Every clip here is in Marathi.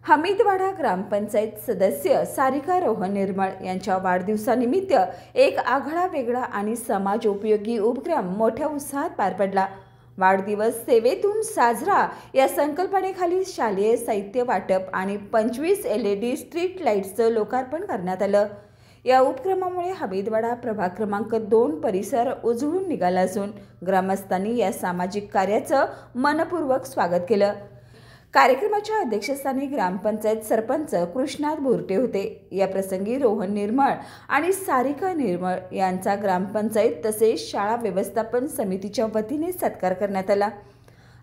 हमीदवाडा ग्रामपंचायत सदस्य सारिका रोहन निर्मळ यांच्या वाढदिवसानिमित्त एक आगळा वेगळा आणि समाजोपयोगी उपक्रम मोठ्या उत्साहात पार पडला। वाढदिवस सेवेतून साजरा या संकल्पनेखाली शालेय साहित्य वाटप आणि 25 LED स्ट्रीट लाईट्सचं लोकार्पण करण्यात आलं। या उपक्रमामुळे हमीदवाडा प्रभाग क्रमांक 2 परिसर उजळून निघाला असून ग्रामस्थांनी या सामाजिक कार्याचं मनपूर्वक स्वागत केलं। कार्यक्रमाच्या अध्यक्षस्थानी ग्रामपंचायत सरपंच कृष्णात बोरटे होते। या प्रसंगी रोहन निर्मळ आणि सारिका निर्मळ यांचा ग्रामपंचायत तसेच शाळा व्यवस्थापन समितीच्या वतीने सत्कार करण्यात आला।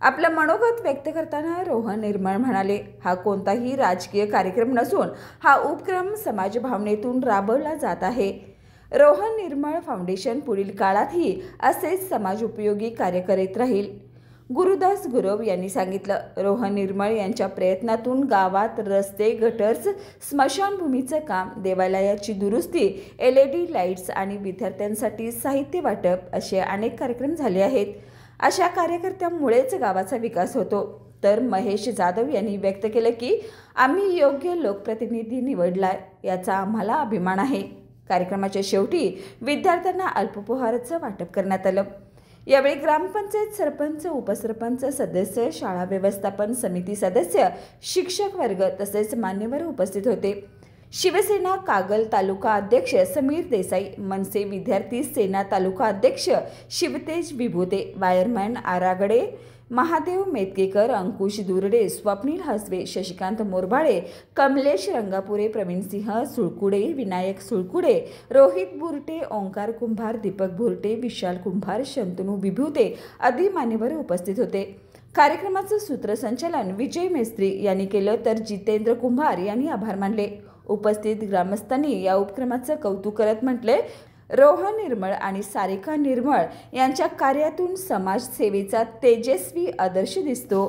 आपलं मनोगत व्यक्त करताना रोहन निर्मळ म्हणाले, हा कोणताही राजकीय कार्यक्रम नसून हा उपक्रम समाजभावनेतून राबवला जात आहे। रोहन निर्मळ फाउंडेशन पुढील काळातही असेच समाजोपयोगी कार्य करीत राहील। गुरुदास गुरव यांनी सांगितलं, रोहन निर्मळ यांच्या प्रयत्नातून गावात रस्ते, गटर्स, स्मशानभूमीचं काम, देवालयाची दुरुस्ती, LED लाईट्स आणि विद्यार्थ्यांसाठी साहित्य वाटप असे अनेक कार्यक्रम झाले आहेत। अशा कार्यकर्त्यांमुळेच गावाचा विकास होतो। तर महेश जाधव यांनी व्यक्त केलं की आम्ही योग्य लोकप्रतिनिधी निवडलाय, याचा आम्हाला अभिमान आहे। कार्यक्रमाच्या शेवटी विद्यार्थ्यांना अल्पोपहाराचं वाटप करण्यात आलं। यावेळी ग्रामपंचायत सरपंच, उपसरपंच सदस्य, शाळा व्यवस्थापन समिती सदस्य, शिक्षक वर्ग तसेच मान्यवर उपस्थित होते। शिवसेना कागल तालुका अध्यक्ष समीर देसाई, मनसे विद्यार्थी सेना तालुका अध्यक्ष शिवतेज विभूते, वायरमॅन आरागडे, महादेव मेतकेकर, अंकुश दुर्डे, स्वप्नील हसवे, शशिकांत मोरबाळे, कमलेश रंगापुरे, प्रवीणसिंह सुळकुडे, विनायक सुळकुडे, रोहित बुरटे, ओंकार कुंभार, दीपक बुरटे, विशाल कुंभार, शंतनू विभूते आदी मान्यवर उपस्थित होते। कार्यक्रमाचं सूत्रसंचालन विजय मेस्त्री यांनी केलं तर जितेंद्र कुंभार यांनी आभार मानले। उपस्थित ग्रामस्थांनी या उपक्रमाचं कौतुक करत म्हटले, रोहन निर्मळ आणि सारिका निर्मळ यांच्या कार्यातून समाजसेवेचा तेजस्वी आदर्श दिसतो।